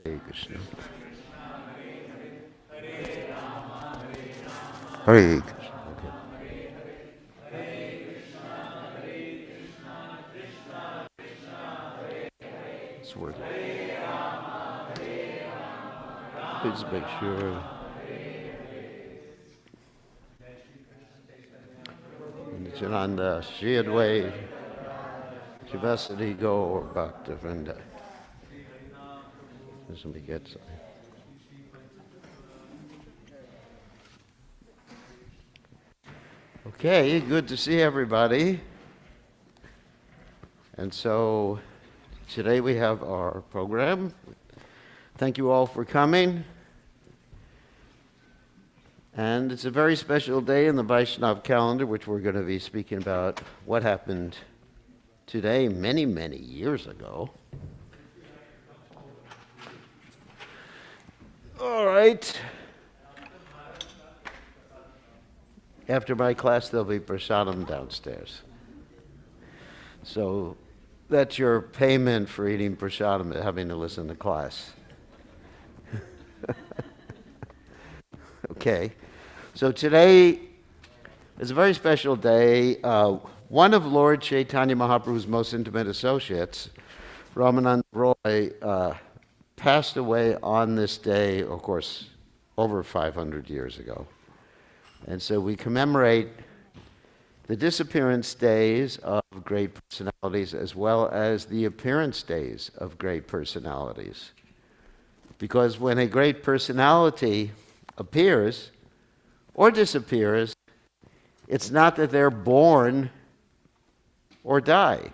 Hare Krishna. Hare Krishna. It's working. Please make sure. Nityananda, Shri Advait, Shivasati Gaur Bhakta Vrinda. Somebody gets. Okay, good to see everybody. And so today we have our program. Thank you all for coming. And it's a very special day in the Vaishnav calendar, which we're going to be speaking about what happened today many, many years ago. All right. After my class, there'll be prasadam downstairs. So that's your payment for eating prasadam, having to listen to class. Okay. So today is a very special day. One of Lord Chaitanya Mahaprabhu's most intimate associates, Ramananda Raya, passed away on this day, of course, over 500 years ago. And so we commemorate the disappearance days of great personalities as well as the appearance days of great personalities. Because when a great personality appears or disappears, it's not that they're born or die.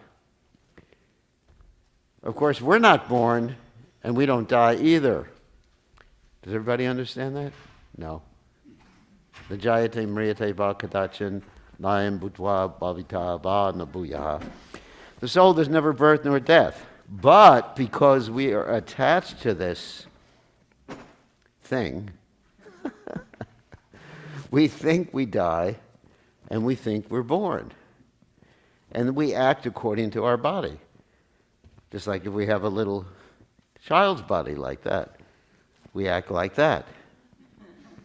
Of course, we're not born and we don't die either. Does everybody understand that? No. Najayate mriyate va kadachan nayam bhutva bhavita va nabuyaha. The soul, there's never birth nor death. But because we are attached to this thing, we think we die and we think we're born. And we act according to our body. Just like if we have a little child's body like that, we act like that.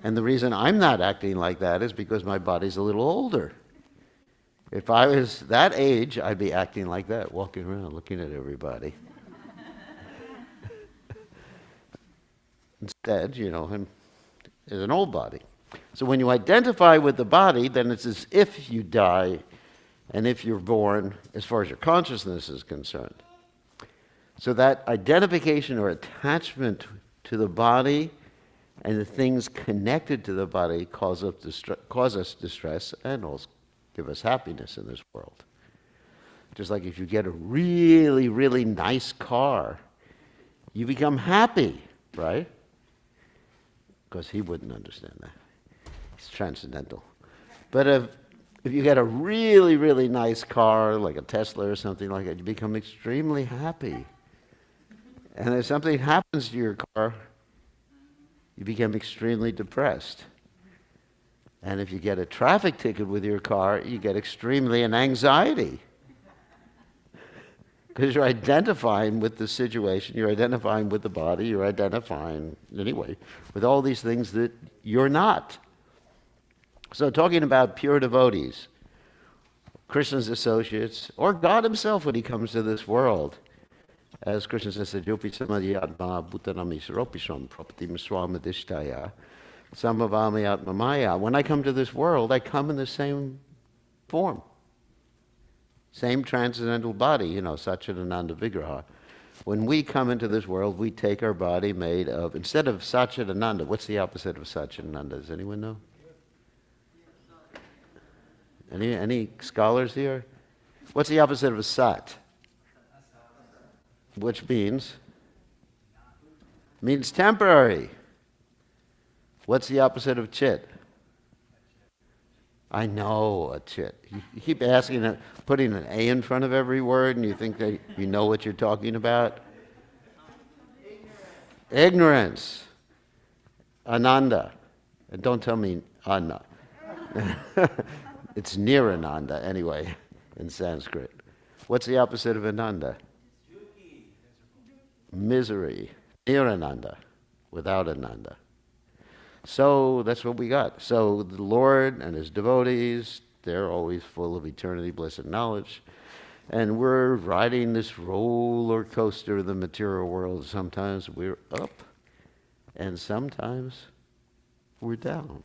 And the reason I'm not acting like that is because my body's a little older. If I was that age, I'd be acting like that, walking around looking at everybody. Instead, I'm is an old body. So when you identify with the body, then it's as if you die and if you're born as far as your consciousness is concerned. So that identification or attachment to the body and the things connected to the body cause us distress and also give us happiness in this world. Just like if you get a really, really nice car, you become happy, right? Because he wouldn't understand that. He's transcendental. But if you get a really, really nice car, like a Tesla or something like that, you become extremely happy. And if something happens to your car, you become extremely depressed. And if you get a traffic ticket with your car, you get extremely in anxiety. Because you're identifying with the situation, you're identifying with the body, you're identifying, anyway, with all these things that you're not. So talking about pure devotees, Krishna's associates, or God himself when he comes to this world, as Krishna says, Jopi samadhyatma bhutanami saropisham prapatim swamadishtaya samavami atma maya. When I come to this world, I come in the same form. Same transcendental body, Satchidananda Vigraha. When we come into this world, we take our body made of, instead of Satchidananda, what's the opposite of Satchidananda? Does anyone know? Any scholars here? What's the opposite of Sat? Which means temporary. What's the opposite of Chit? I know a Chit. You keep asking, putting an A in front of every word, and you think that you know what you're talking about. Ignorance. Ananda. And don't tell me Anna. It's Nirananda, anyway, in Sanskrit. What's the opposite of Ananda? Misery. Nirananda, without Ananda. So that's what we got. So the Lord and his devotees, they're always full of eternity, bliss, and knowledge. And we're riding this roller coaster of the material world. Sometimes we're up, and sometimes we're down.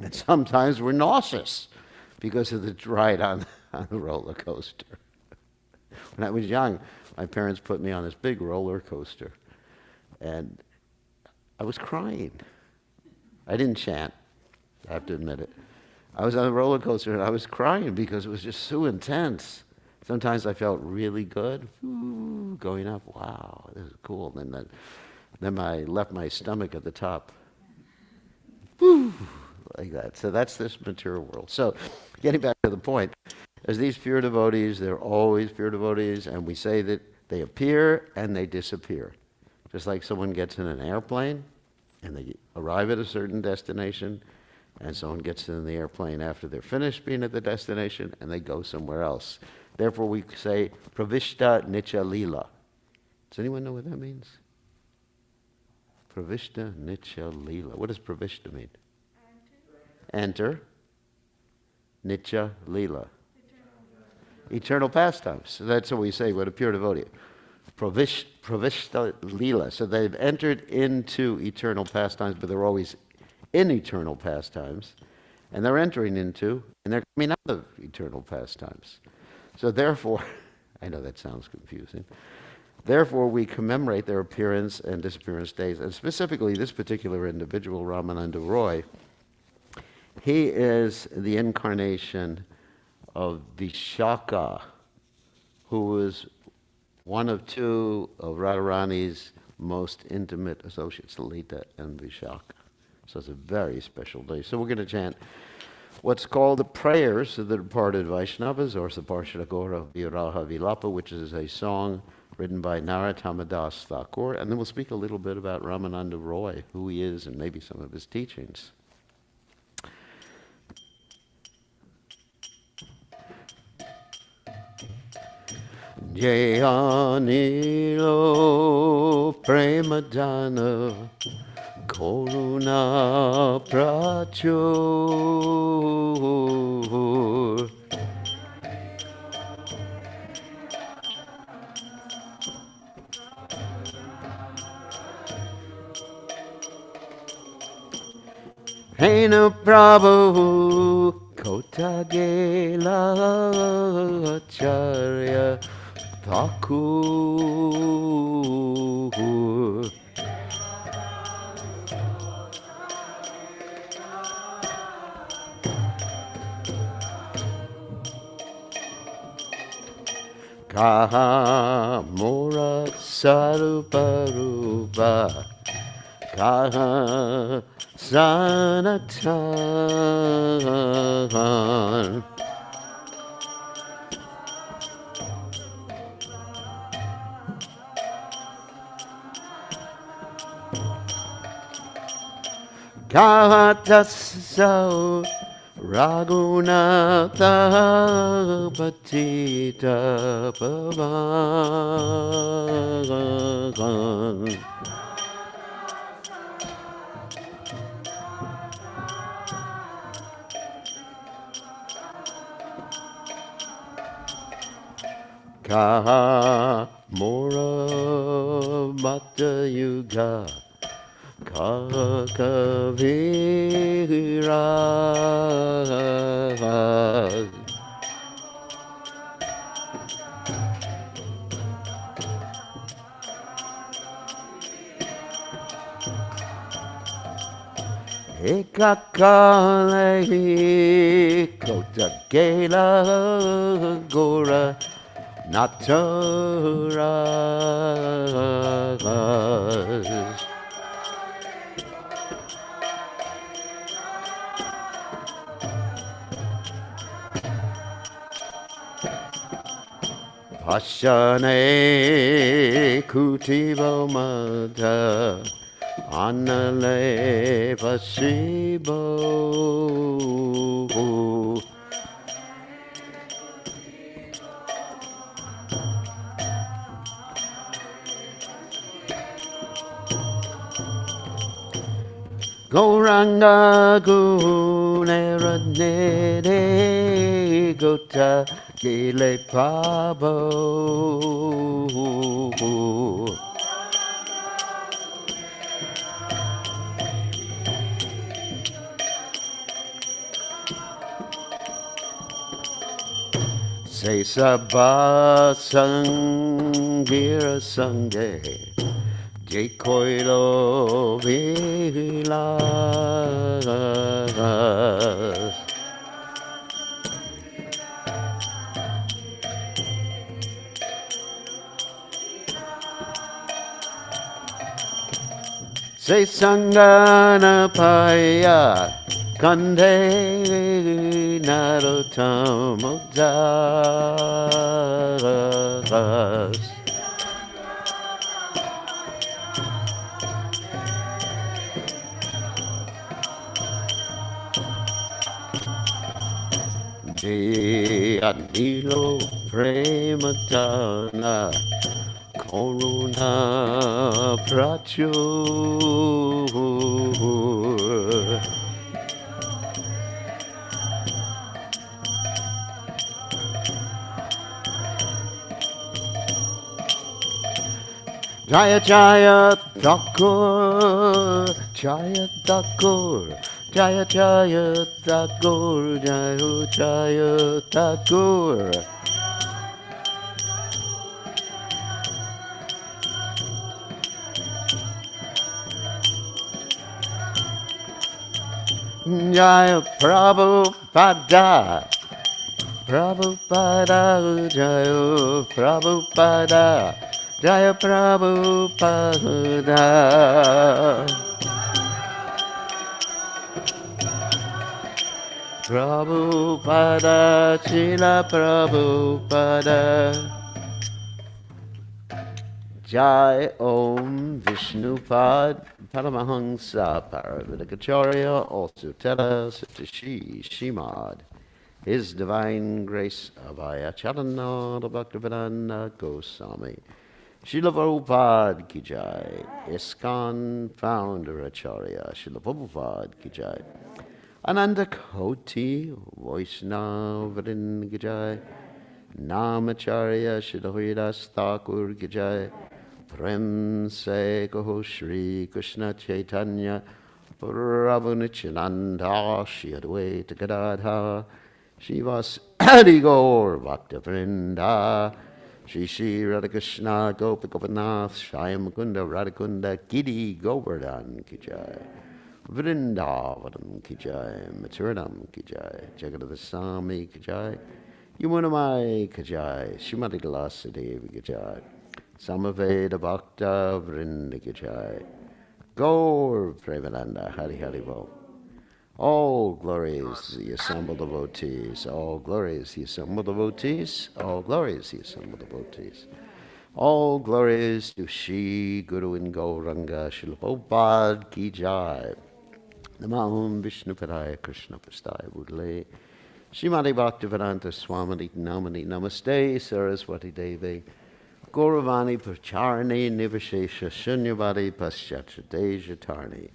And sometimes we're nauseous because of the ride on the roller coaster. When I was young, my parents put me on this big roller coaster, and I was crying. I didn't chant, I have to admit it. I was on the roller coaster, and I was crying because it was just so intense. Sometimes I felt really good, ooh, going up, wow, this is cool. And then I left my stomach at the top, woo, like that. So that's this material world. So getting back to the point, as these pure devotees, they're always pure devotees, and we say that they appear and they disappear. Just like someone gets in an airplane and they arrive at a certain destination, and someone gets in the airplane after they're finished being at the destination and they go somewhere else. Therefore we say pravishta nitya lila. Does anyone know what that means? Pravishta nitya lila. What does pravishta mean? Enter. Nitya lila. Eternal pastimes. So that's what we say with a pure devotee. Pravishta lila. So they've entered into eternal pastimes, but they're always in eternal pastimes. And they're entering into, and they're coming out of eternal pastimes. So therefore, I know that sounds confusing. Therefore, we commemorate their appearance and disappearance days. And specifically, this particular individual, Ramananda Raya, he is the incarnation of Vishaka, who was one of two of Radharani's most intimate associates, Lalita and Vishaka. So it's a very special day. So we're going to chant what's called the prayers of the departed Vaishnavas, or Saparshada Gora Viraha Vilapa, which is a song written by Narottama Das Thakur. And then we'll speak a little bit about Ramananda Raya, who he is, and maybe some of his teachings. Jayanilo Premadana Koruna Prachur Hena Prabhu Kotagela Acharya Thakur Kaha Mora Sarupa Rupa Kaha Sanatan Kahatasau Raghunatha Patita Pavan Kaha Mora Bhatta Yuga Kakavira Ekakale Kotagela Gora Natara Ashane Kutivo Mata Anale Pasibo Gauranga Gunera Nere Gota Gile Prabhu. Say Sabha Sangira Sange Jai Koilo Vilas. Say Sangana Paya Kande Narottamuddas. Anilo Prematana Koruna Prachur. Jaya Jaya Thakur, Jaya Thakur, Jaya Jaya Thakur, Jaya Jaya Thakur. Jaya Prabhupada, Prabhupada, Jaya Prabhupada, Jaya Prabhupada. Prabhupada, Srila Prabhupada. Jai Om Vishnupad Paramahansa Paravidakacharya also tell us to Shimad. His Divine Grace Abhaya Charanada Bhaktivedanta Goswami. Srila Prabhupada Ki Jai. ISKCON Founder Acharya Srila Prabhupada Ki Jai. Ananda Koti Vaishnavadin Ki Jai. Namacharya Srila Haridas Thakur Ki Jai. Prem Se Kaho Shri Krishna Chaitanya Prabhu Nityananda Shri Advaita Gadadha Shivas Adi Gaur Bhakta Vrinda Shri Shri Radhakrishna Gopa Gopinath Shyam Mukunda Radhakunda Giri Govardhan Ki Jai Vrindavanam Ki Jai Mathuranam Ki Jai Jagadava Sami Ki Jai Yamunamai Ki Jai Shrimati Vilasa Devi Ki Jai Samaveda Bhakta Vrinda Ki Jai Gaur Premananda Hari Hari Bo. All glories the assembled devotees, all glories the assembled devotees, all glories the assembled devotees. All glories to Shri Guru and Gauranga Srila Prabhupada Ki Jai. Namahum Vishnu Padaya Krishna Prastaya Budle Srimati Bhaktivedanta Swamini Namani Namaste Saraswati Devi Gauravani Pracharani Nivashesha Shunyavadi Paschatchadeja Tarni.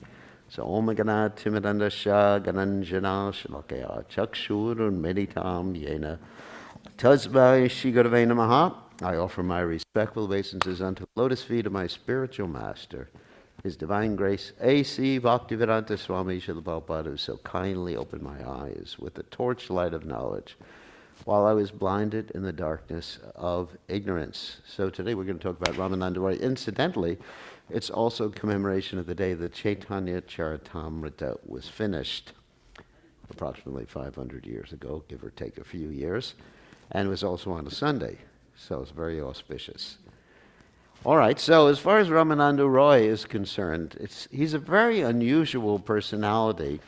So Om Ganat Timidanda Shah Gananjana Shalakaya Chakshur Meditam Yena Tasbai Shri Gurave Namaha. I offer my respectful obeisances unto the lotus feet of my spiritual master, His Divine Grace A.C. Bhaktivedanta Swami Srila Prabhupada, who so kindly opened my eyes with the torchlight of knowledge while I was blinded in the darkness of ignorance. So today we're going to talk about Ramananda Raya. Incidentally, it's also commemoration of the day that Chaitanya Charitamrita was finished, approximately 500 years ago, give or take a few years, and it was also on a Sunday, so it's very auspicious. All right, so as far as Ramananda Raya is concerned, he's a very unusual personality.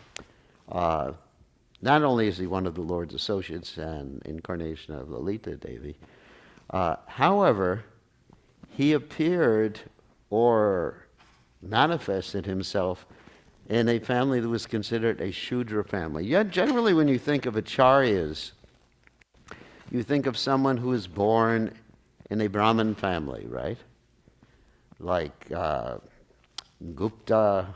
Not only is he one of the Lord's associates and incarnation of Lalita Devi, however, he appeared or manifested himself in a family that was considered a Shudra family. Yet generally when you think of acharyas, you think of someone who is born in a Brahmin family, right? Like Gupta,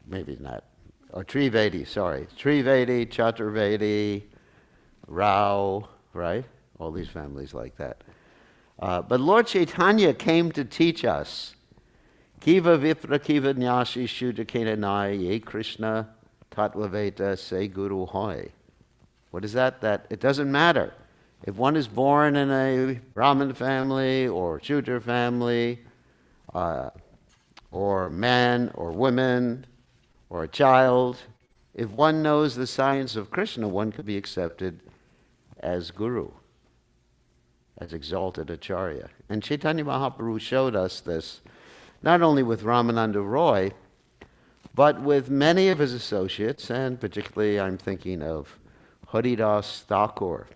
maybe not or Trivedi, sorry. Trivedi, Chaturvedi, Rao, right? All these families like that. But Lord Chaitanya came to teach us. Kiva Vipra Kiva Nyashi Shuddha Kenanai Ye Krishna Tatvaveta Se Guru Hoy. What is that? That it doesn't matter. If one is born in a Brahmin family or Shudra family, or man or woman or a child, if one knows the science of Krishna, one could be accepted as guru, as exalted acharya. And Chaitanya Mahaprabhu showed us this, not only with Ramananda Roy, but with many of his associates, and particularly I'm thinking of Haridas Thakur.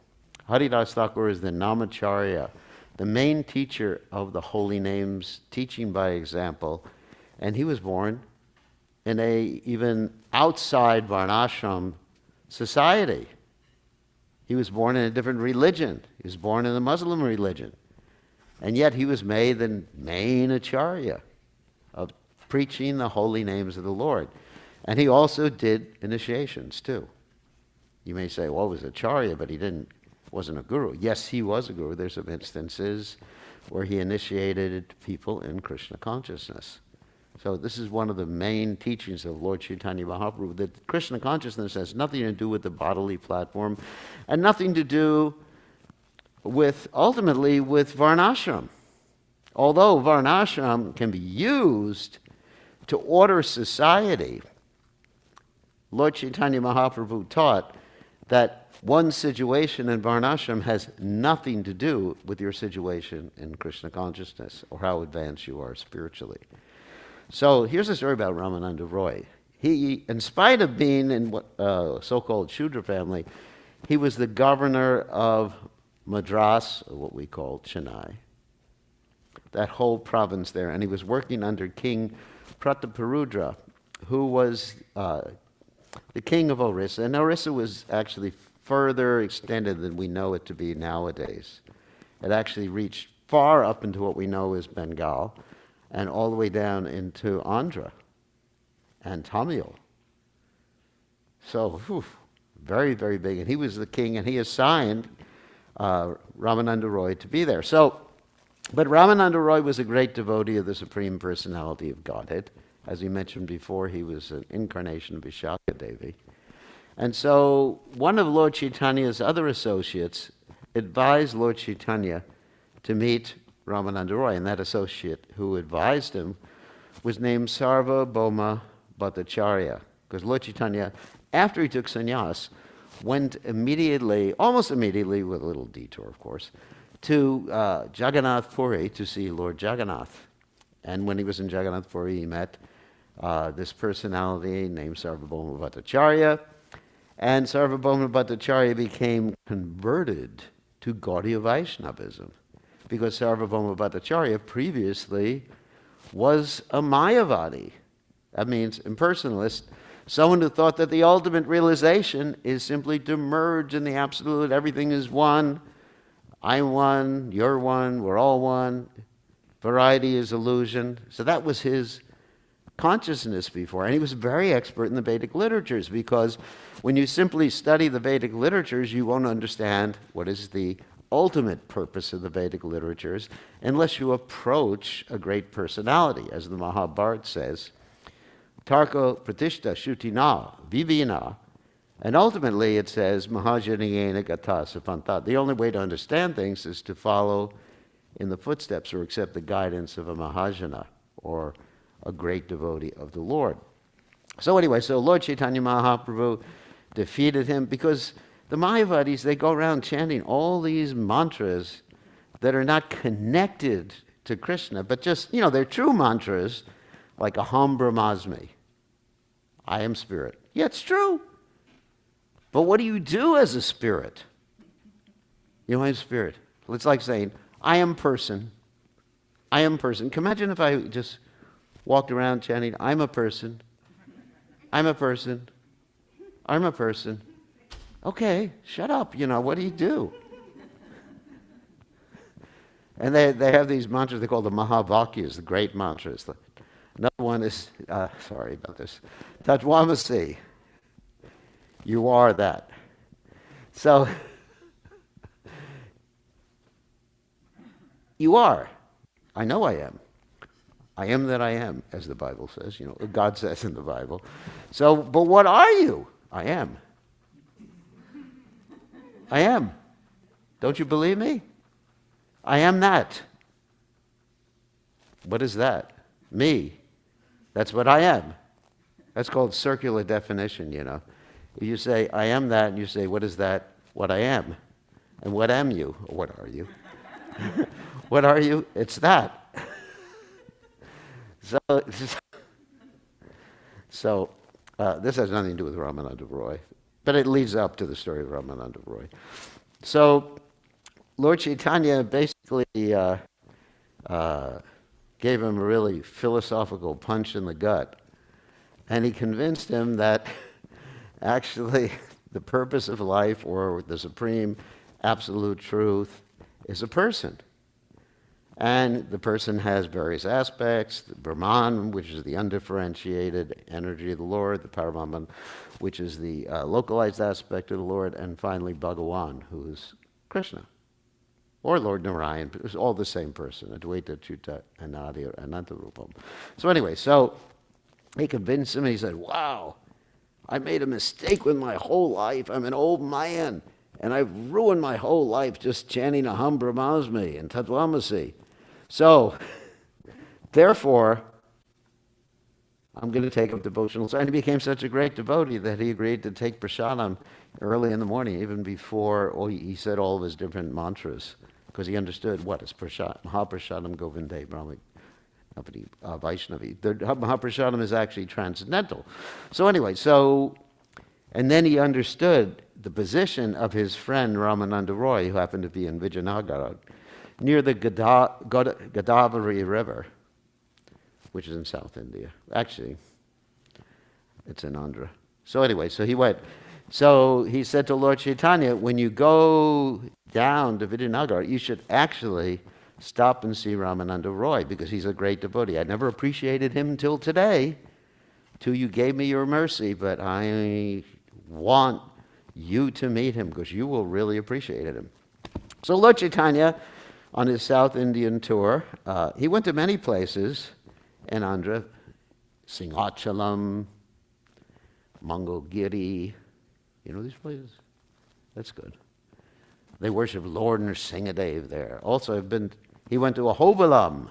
Haridas Thakur is the Namacharya, the main teacher of the holy names, teaching by example, and he was born in a even outside Varnashram society. He was born in a different religion. He was born in the Muslim religion. And yet he was made the main acharya of preaching the holy names of the Lord. And he also did initiations too. You may say, well, he was acharya, but he wasn't a guru. Yes, he was a guru. There's some instances where he initiated people in Krishna consciousness. So this is one of the main teachings of Lord Chaitanya Mahaprabhu, that Krishna consciousness has nothing to do with the bodily platform and nothing to do with, ultimately, with Varnashram. Although Varnashram can be used to order society, Lord Chaitanya Mahaprabhu taught that one situation in Varnashram has nothing to do with your situation in Krishna consciousness or how advanced you are spiritually. So here's a story about Ramananda Roy. He, in spite of being in what so-called Shudra family, he was the governor of Madras, or what we call Chennai, that whole province there, and he was working under King Prataparudra, who was the king of Orissa. And Orissa was actually further extended than we know it to be nowadays. It actually reached far up into what we know as Bengal, and all the way down into Andhra and Tamil. So, very, very big. And he was the king, and he assigned Ramananda Roy to be there. But Ramananda Roy was a great devotee of the Supreme Personality of Godhead. As we mentioned before, he was an incarnation of Vishaka Devi. And so one of Lord Chaitanya's other associates advised Lord Chaitanya to meet Ramananda Roy, and that associate who advised him was named Sarvabhauma Bhattacharya, because Lord Chaitanya, after he took sannyas, went immediately, almost immediately, with a little detour of course, to Jagannath Puri to see Lord Jagannath. And when he was in Jagannath Puri, he met this personality named Sarvabhauma Bhattacharya, and Sarvabhauma Bhattacharya became converted to Gaudiya Vaishnavism, because Sarvabhauma Bhattacharya previously was a Mayavadi. That means impersonalist, someone who thought that the ultimate realization is simply to merge in the absolute. Everything is one. I'm one, you're one, we're all one. Variety is illusion. So that was his consciousness before. And he was very expert in the Vedic literatures, because when you simply study the Vedic literatures, you won't understand what is the ultimate purpose of the Vedic literatures unless you approach a great personality. As the Mahabharata says, Tarko Pratishta Shutina Vivina, and ultimately it says Mahajaniyena Gata Sapanta. The only way to understand things is to follow in the footsteps or accept the guidance of a Mahajana, or a great devotee of the Lord. So anyway, so Lord Chaitanya Mahaprabhu defeated him, because the Mayavadis, they go around chanting all these mantras that are not connected to Krishna, but just, they're true mantras, like Aham Brahmasmi, I am spirit. Yeah, it's true. But what do you do as a spirit? I'm spirit. It's like saying, I am person. I am person. Can you imagine if I just walked around chanting, I'm a person. I'm a person. I'm a person. Okay, shut up. What do you do? And they have these mantras they call the Mahavakyas, the great mantras. Another one is, sorry about this, Tatwamasi. You are that. So, you are. I know I am. I am that I am, as the Bible says, God says in the Bible. So, but what are you? I am. I am. Don't you believe me? I am that. What is that? Me. That's what I am. That's called circular definition. You say, I am that, and you say, what is that? What I am. And what am you? Or what are you? What are you? It's that. So this has nothing to do with Ramananda Roy, but it leads up to the story of Ramananda Roy. So Lord Chaitanya basically gave him a really philosophical punch in the gut, and he convinced him that actually the purpose of life, or the supreme absolute truth, is a person. And the person has various aspects: the Brahman, which is the undifferentiated energy of the Lord; the Parabrahman, which is the localized aspect of the Lord; and finally Bhagawan, who is Krishna, or Lord Narayan. But it's all the same person: Advaita, Chuta, Anadi, or Anantarupam. So anyway, so he convinced him, and he said, wow, I made a mistake with my whole life. I'm an old man, and I've ruined my whole life just chanting Aham Brahmasmi and Tatvamasi. So, therefore, I'm going to take up devotional. And he became such a great devotee that he agreed to take prasadam early in the morning, even before he said all of his different mantras, because he understood what is prasadam. Mahaprasadam Govinde Brahmi Vaishnavi. The Mahaprasadam is actually transcendental. So anyway, and then he understood the position of his friend Ramananda Roy, who happened to be in Vijayanagara, near the Godavari River, which is in South India. Actually, it's in Andhra. So anyway, so he went. So he said to Lord Chaitanya, when you go down to Vijayanagara, you should actually stop and see Ramananda Roy, because he's a great devotee. I never appreciated him until today, till you gave me your mercy, but I want you to meet him, because you will really appreciate him. So Lord Chaitanya, on his South Indian tour, he went to many places in Andhra: Singhachalam, Mangalgiri. You know these places? That's good. They worship Lord Nrsingadev there. Also, he went to Ahobilam,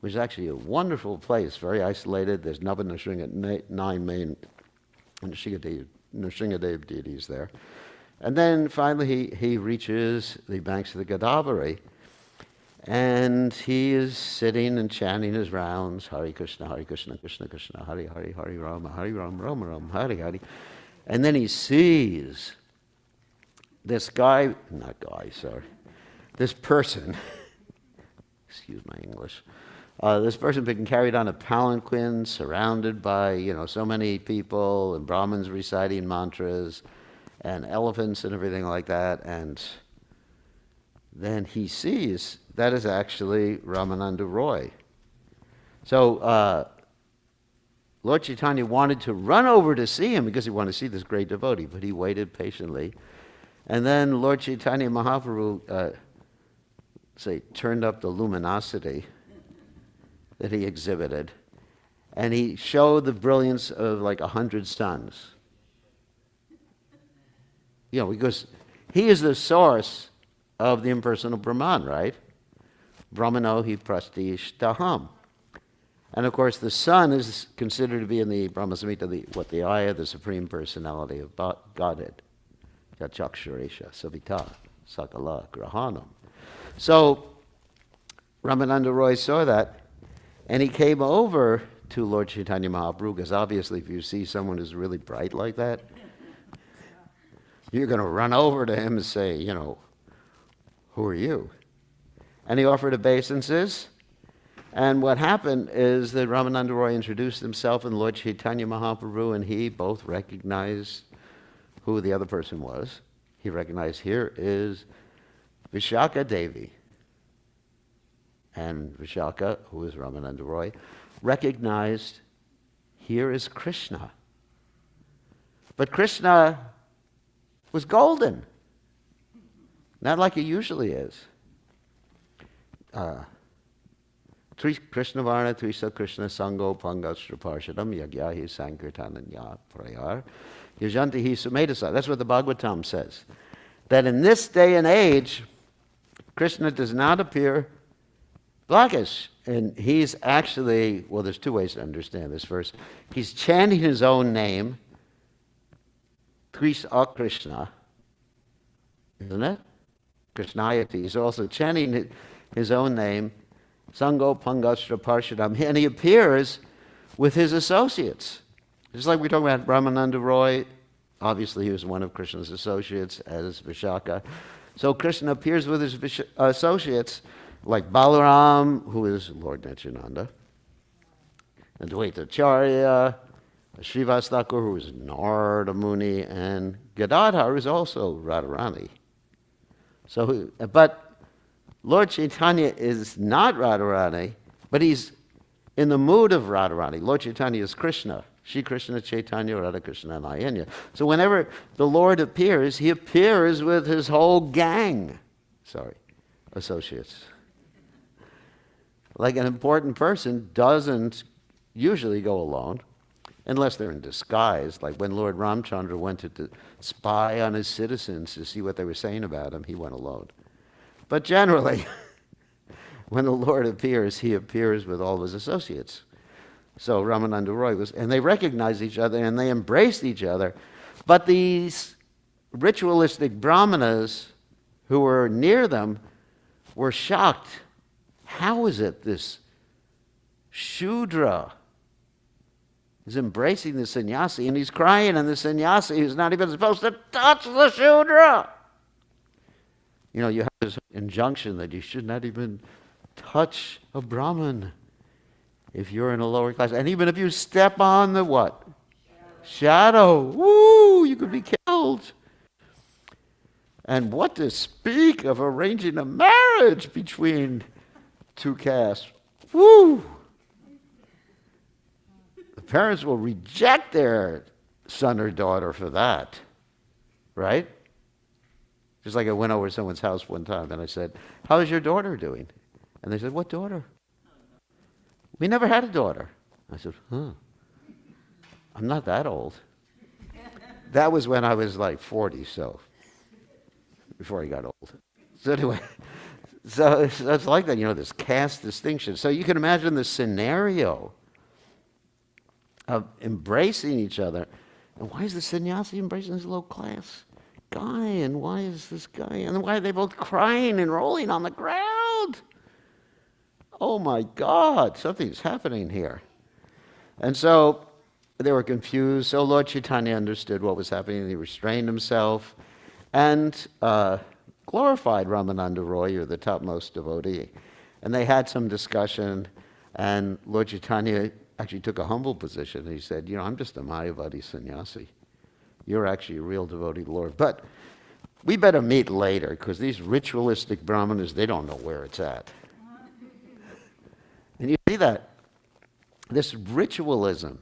which is actually a wonderful place, very isolated. There's nine main Nrsingadev deities there. And then finally he reaches the banks of the Godavari, and he is sitting and chanting his rounds: Hare Krishna, Krishna Krishna, Hare Hare, Hare Rama, Rama Rama, Hare Hare. And then he sees this person, excuse my English, this person being carried on a palanquin, surrounded by, so many people, and Brahmins reciting mantras, and elephants and everything like that. And then he sees that is actually Ramananda Roy. So Lord Chaitanya wanted to run over to see him, because he wanted to see this great devotee, but he waited patiently. And then Lord Chaitanya Mahaprabhu turned up the luminosity that he exhibited, and he showed the brilliance of like 100 suns. Because he is the source of the impersonal Brahman, right? Brahmano hi prastishtaham. And of course, the sun is considered to be in the Brahma Samhita, the eye of the Supreme Personality of Godhead. Yachaksharesha savita sakala grahanam. So Ramananda Roy saw that, and he came over to Lord Chaitanya Mahaprabhu, because obviously if you see someone who's really bright like that, you're going to run over to him and say, who are you? And he offered obeisances. And what happened is that Ramananda Roy introduced himself, and Lord Chaitanya Mahaprabhu and he both recognized who the other person was. He recognized, here is Vishaka Devi. And Vishaka, who is Ramananda Roy, recognized, here is Krishna. But Krishna was golden, not like he usually is. Krishna Varna Trisa Krishna Sango Pangastra Parshadam Yagyahi Sankirtananya Prayar Yajantihi Sumedasa. That's what the Bhagavatam says. That in this day and age, Krishna does not appear blackish. And he's actually, well, there's two ways to understand this verse. He's chanting his own name, Krishna Krishna, isn't it? Krishnayati. He's also chanting his own name, Sango Pangastra Parshadam, and he appears with his associates. Just like we're talking about Ramananda Raya, obviously he was one of Krishna's associates as Vishaka. So Krishna appears with his associates, like Balaram, who is Lord Nityananda, and Dvaita Acharya, Srivas who is Narada Muni, and Gadadhar, who is also Radharani. So, but Lord Chaitanya is not Radharani, but he's in the mood of Radharani. Lord Chaitanya is Krishna. Shri Krishna Chaitanya Radha Krishna Nayanya. So whenever the Lord appears, he appears with his whole gang. Associates. Like an important person doesn't usually go alone, unless they're in disguise. Like when Lord Ramchandra went to spy on his citizens to see what they were saying about him, he went alone. But generally, when the Lord appears, he appears with all his associates. So Ramananda Raya was, and they recognized each other and they embraced each other. But these ritualistic brahmanas who were near them were shocked. How is it this Shudra is embracing the sannyasi and he's crying, and the sannyasi is not even supposed to touch the Shudra? You know, you have this injunction that you should not even touch a Brahmin if you're in a lower class. And even if you step on the what? Shadow. Woo! You could be killed. And what to speak of arranging a marriage between two castes? Woo! The parents will reject their son or daughter for that. Right? Just like I went over to someone's house one time and I said, "How is your daughter doing?" And they said, "What daughter?" "We never had a daughter." I said, "I'm not that old." That was when I was like 40, so before I got old. So anyway, so it's like that, you know, this caste distinction. So you can imagine the scenario of embracing each other. And why is the sannyasi embracing this low class guy? And why is this guy? And why are they both crying and rolling on the ground? Oh my God, something's happening here. And so they were confused. So Lord Chaitanya understood what was happening. He restrained himself and glorified Ramananda Raya, the topmost devotee. And they had some discussion, and Lord Chaitanya actually took a humble position. He said, "You know, I'm just a Mayavadi sannyasi. You're actually a real devotee, Lord. But we better meet later, because these ritualistic brahmanas, they don't know where it's at." And you see that. This ritualism,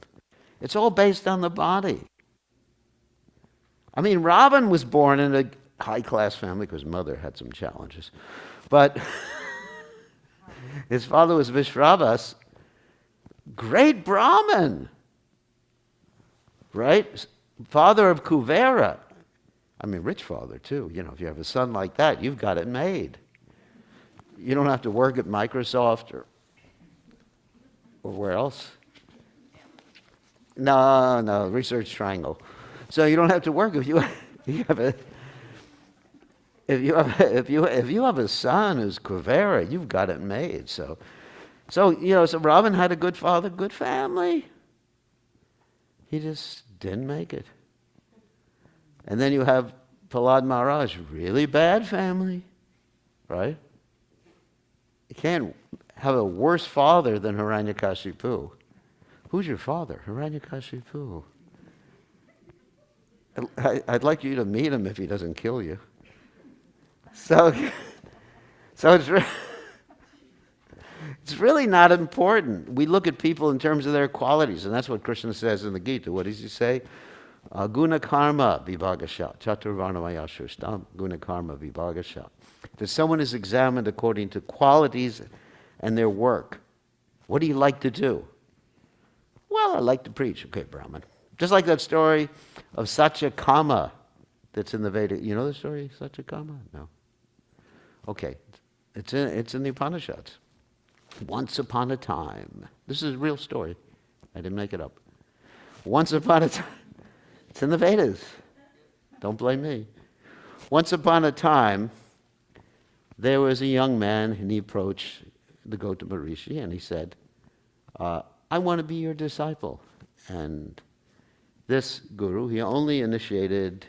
it's all based on the body. I mean, Ravan was born in a high-class family because mother had some challenges. But his father was Vishravas, great Brahmin, right? Father of Kuvera. I mean, rich father, too. You know, if you have a son like that, you've got it made. You don't have to work at Microsoft or where else? No, Research Triangle. So you don't have to work if you have a son who's Kuvera, you've got it made. So you know, so Ravan had a good father, good family. He just didn't make it. And then you have Prahlad Maharaj, really bad family, right? You can't have a worse father than Hiranyakashipu. Who's your father? Hiranyakashipu. I'd like you to meet him if he doesn't kill you. So it's really not important. We look at people in terms of their qualities, and that's what Krishna says in the Gita. What does he say? Guna karma vibhagasha, chaturvarnamaya shustam, guna karma vibhagasha. If someone is examined according to qualities and their work, what do you like to do? Well, I like to preach. Okay, Brahman. Just like that story of Satyakama that's in the Veda. You know the story, Satyakama? No. Okay, it's in the Upanishads. Once upon a time. This is a real story. I didn't make it up. Once upon a time. It's in the Vedas. Don't blame me. Once upon a time, there was a young man, and he approached the Gautama Rishi, and he said, I want to be your disciple. And this guru, he only initiated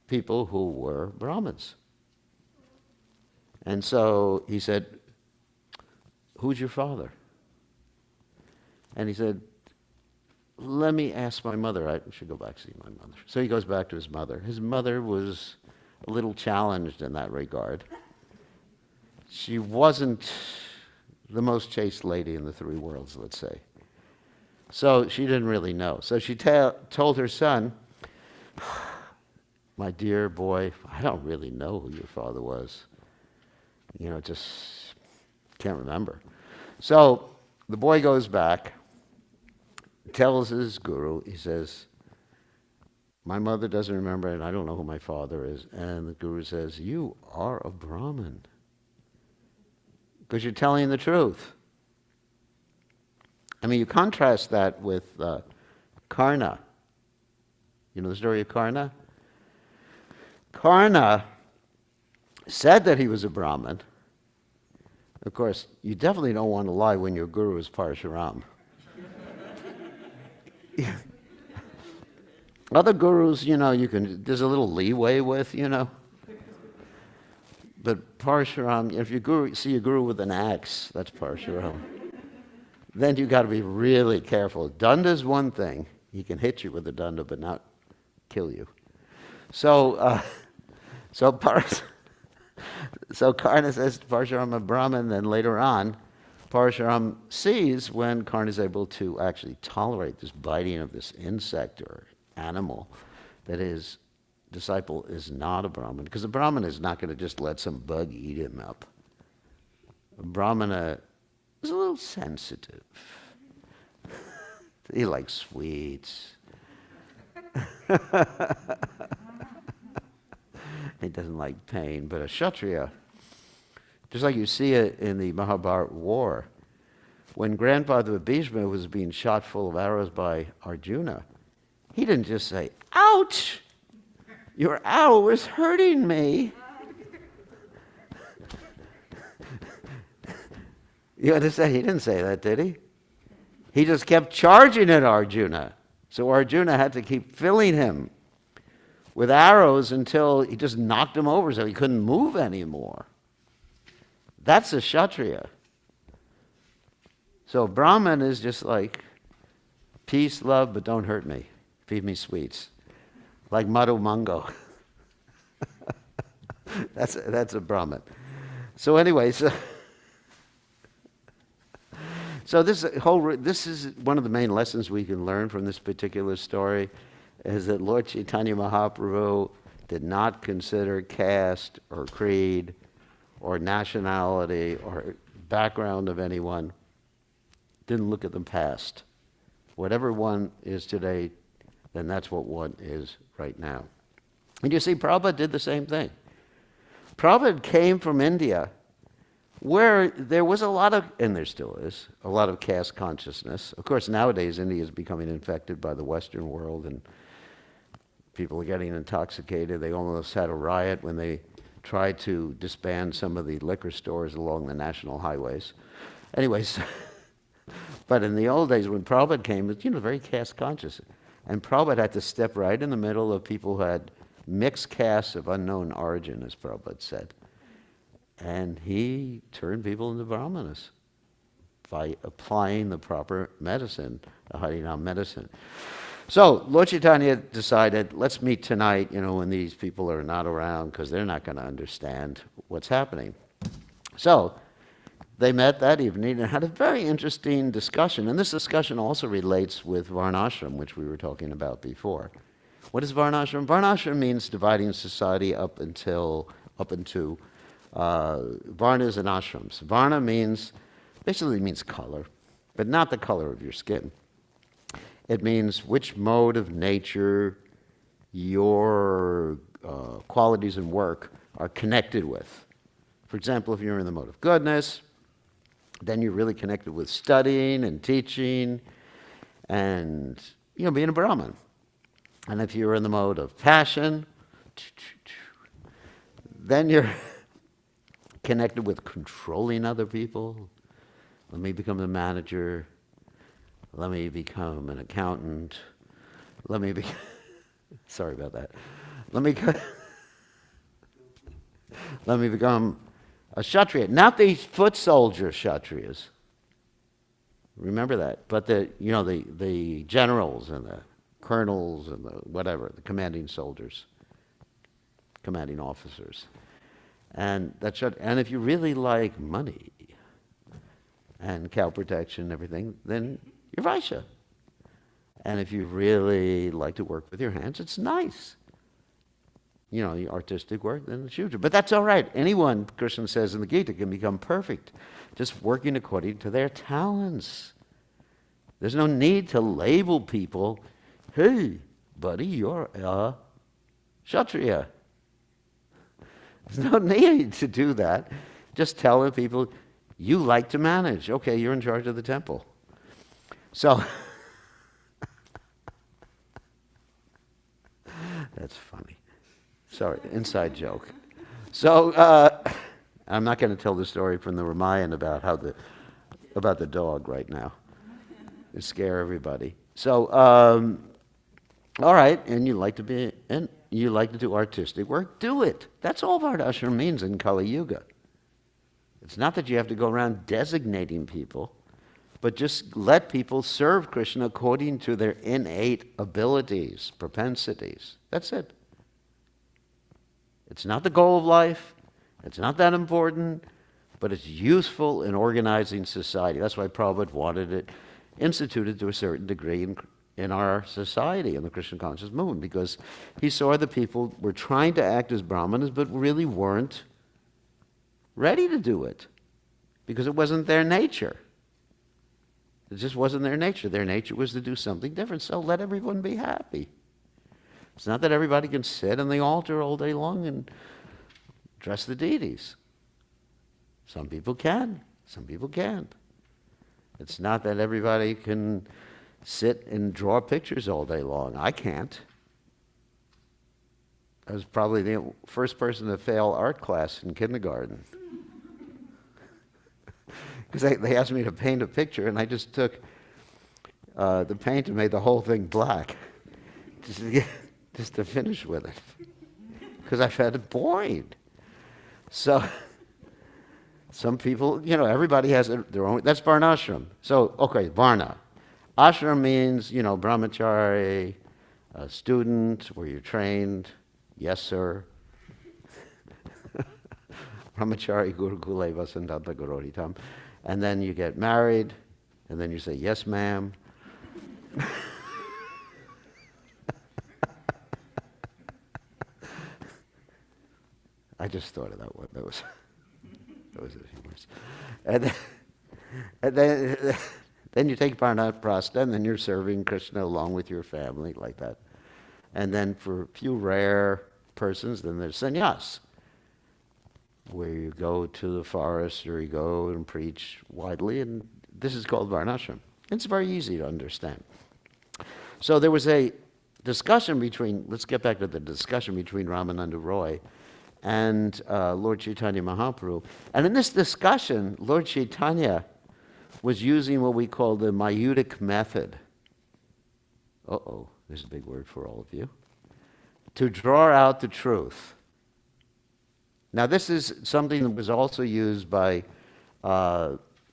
people who were Brahmins. And so he said, who's your father? And he said, let me ask my mother. I should go back and see my mother. So he goes back to his mother. His mother was a little challenged in that regard. She wasn't the most chaste lady in the three worlds, let's say. So she didn't really know. So she told her son, my dear boy, I don't really know who your father was. Just can't remember. So the boy goes back, tells his guru, he says, my mother doesn't remember and I don't know who my father is. And the guru says, you are a Brahmin because you're telling the truth. I mean, you contrast that with Karna. You know the story of Karna? Karna said that he was a Brahmin. Of course, you definitely don't want to lie when your guru is Parshuram. Other gurus, there's a little leeway with, But Parshuram, if you see a guru with an axe, that's Parshuram. Then you got to be really careful. Danda's one thing. He can hit you with a danda, but not kill you. So Karna says to Parshuram, a Brahmin, then later on, Parshuram sees when Karna is able to actually tolerate this biting of this insect or animal, that his disciple is not a Brahmin, because a Brahmin is not going to just let some bug eat him up. A Brahmana is a little sensitive. He likes sweets. He doesn't like pain. But a Kshatriya, just like you see it in the Mahabharata war, when grandfather Bhishma was being shot full of arrows by Arjuna, he didn't just say, ouch, your arrow is hurting me. You understand? He didn't say that, did he? He just kept charging at Arjuna. So Arjuna had to keep filling him with arrows until he just knocked him over so he couldn't move anymore. That's a Kshatriya. So Brahman is just like, peace, love, but don't hurt me. Feed me sweets. Like Madhu Mango. That's a Brahman. So anyway, so this is one of the main lessons we can learn from this particular story, is that Lord Chaitanya Mahaprabhu did not consider caste or creed or nationality or background of anyone. Didn't look at the past. Whatever one is today, then that's what one is right now. And you see, Prabhupada did the same thing. Prabhupada came from India, where there was a lot of, and there still is, a lot of caste consciousness. Of course, nowadays India is becoming infected by the Western world, and people are getting intoxicated. They almost had a riot when they tried to disband some of the liquor stores along the national highways. Anyways, but in the old days when Prabhupada came, it was very caste conscious. And Prabhupada had to step right in the middle of people who had mixed castes of unknown origin, as Prabhupada said. And he turned people into Brahmanas by applying the proper medicine, the Harinam medicine. So Lord Chaitanya decided, let's meet tonight, when these people are not around, because they're not going to understand what's happening. So they met that evening and had a very interesting discussion. And this discussion also relates with Varnashram, which we were talking about before. What is varnashram? Varnashram means dividing society up into varnas and ashrams. Varna basically means color, but not the color of your skin. It means which mode of nature your qualities and work are connected with. For example, if you're in the mode of goodness, then you're really connected with studying and teaching and, being a Brahmin. And if you're in the mode of passion, then you're connected with controlling other people. Let me become the manager. Let me become an accountant. Let me be... Sorry about that. Let me become a Kshatriya. Not the foot soldier Kshatriyas. Remember that. But the generals and the colonels and the commanding soldiers, commanding officers. And if you really like money and cow protection and everything, then you're Vaishya. And if you really like to work with your hands, it's nice. Artistic work, then it's Shudra. But that's all right. Anyone, Krishna says in the Gita, can become perfect, just working according to their talents. There's no need to label people, hey, buddy, you're a Kshatriya. There's no need to do that. Just telling people, you like to manage. Okay, you're in charge of the temple. So, that's funny. Sorry, inside joke. So, I'm not going to tell the story from the Ramayana about the dog right now. To scare everybody. So, all right, and you like to do artistic work, do it. That's all Varnashram means in Kali Yuga. It's not that you have to go around designating people, but just let people serve Krishna according to their innate abilities, propensities. That's it. It's not the goal of life. It's not that important, but it's useful in organizing society. That's why Prabhupada wanted it instituted to a certain degree in our society, in the Krishna conscious movement, because he saw the people were trying to act as brahmanas, but really weren't ready to do it, because it wasn't their nature. It just wasn't their nature. Their nature was to do something different, so let everyone be happy. It's not that everybody can sit on the altar all day long and dress the deities. Some people can, some people can't. It's not that everybody can sit and draw pictures all day long. I can't. I was probably the first person to fail art class in kindergarten. Because they asked me to paint a picture, and I just took the paint and made the whole thing black. Just to finish with it. Because I found it boring. So, some people, everybody has their own, that's Varnashram. So, okay, Varna. Ashram means, brahmachari, a student, where you're trained, yes, sir. Brahmachari gurukule vasantanta guroritam. And then you get married, and then you say, yes, ma'am. I just thought of that one. That was humorous. And then you take Parnaprastha, and then you're serving Krishna along with your family like that. And then for a few rare persons, then there's sannyas, where you go to the forest or you go and preach widely, and this is called Varnashram. It's very easy to understand. So there was a discussion let's get back to the discussion between Ramananda Raya and Lord Chaitanya Mahaprabhu. And in this discussion, Lord Chaitanya was using what we call the Mayudic method. There's a big word for all of you. To draw out the truth. Now, this is something that was also used by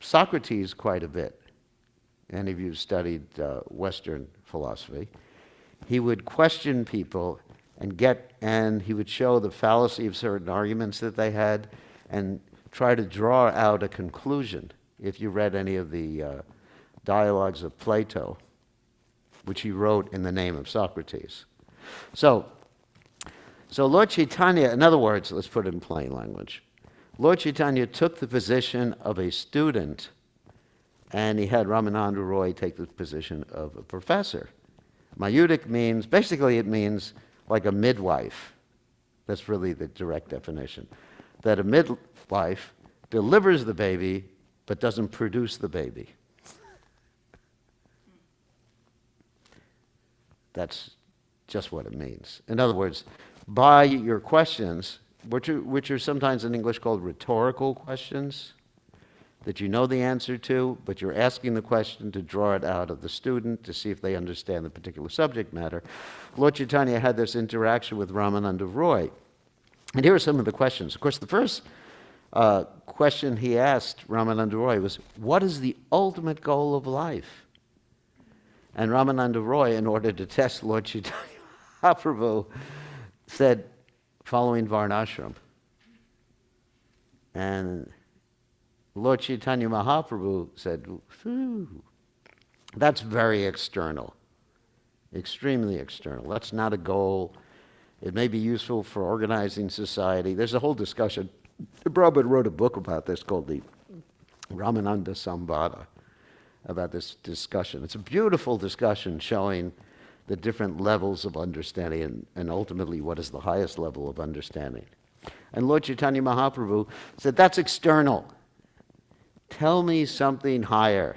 Socrates quite a bit. Any of you studied Western philosophy. He would question people and he would show the fallacy of certain arguments that they had and try to draw out a conclusion. If you read any of the dialogues of Plato, which he wrote in the name of Socrates. So, so Lord Chaitanya, in other words, let's put it in plain language. Lord Chaitanya took the position of a student, and he had Ramananda Roy take the position of a professor. Mayudik means, basically it means like a midwife. That's really the direct definition. That a midwife delivers the baby, but doesn't produce the baby. That's just what it means. In other words, by your questions, which are sometimes in English called rhetorical questions, that you know the answer to, but you're asking the question to draw it out of the student to see if they understand the particular subject matter. Lord Chaitanya had this interaction with Ramananda Roy. And here are some of the questions. Of course, the first question he asked Ramananda Roy was, what is the ultimate goal of life? And Ramananda Roy, in order to test Lord Chaitanya Mahaprabhu, said, following Varnashram. And Lord Chaitanya Mahaprabhu said, that's very external, extremely external. That's not a goal. It may be useful for organizing society. There's a whole discussion. Prabhupada wrote a book about this called the Ramananda Samvada, about this discussion. It's a beautiful discussion showing the different levels of understanding and ultimately what is the highest level of understanding. And Lord Chaitanya Mahaprabhu said, that's external. Tell me something higher.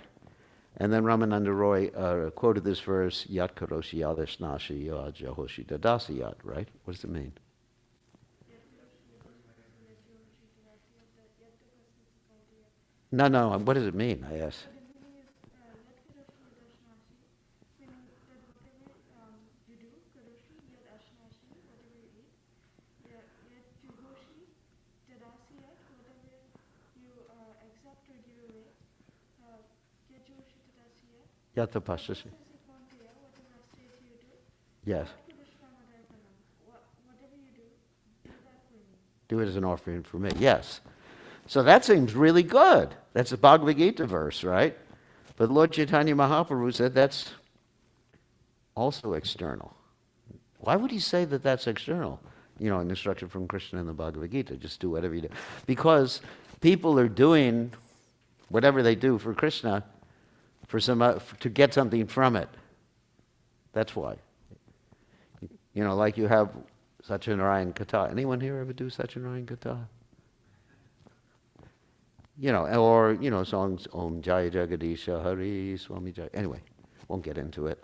And then Ramananda Roy quoted this verse, Yat karoshi yadashnashi yad jahoshi dadasi yat, right? What does it mean? No, what does it mean, I asked. Yata pashashi. Yes. Do it as an offering for me. Yes. So that seems really good. That's a Bhagavad Gita verse, right? But Lord Chaitanya Mahaprabhu said that's also external. Why would he say that that's external? You know, an instruction from Krishna in the Bhagavad Gita, just do whatever you do. Because people are doing whatever they do for Krishna for to get something from it. That's why. You know, like you have Satyanarayan Katha. Anyone here ever do Satyanarayan Katha? You know, or, you know, songs, Om Jaya Jagadisha Hari Swami Jaya. Anyway, won't get into it.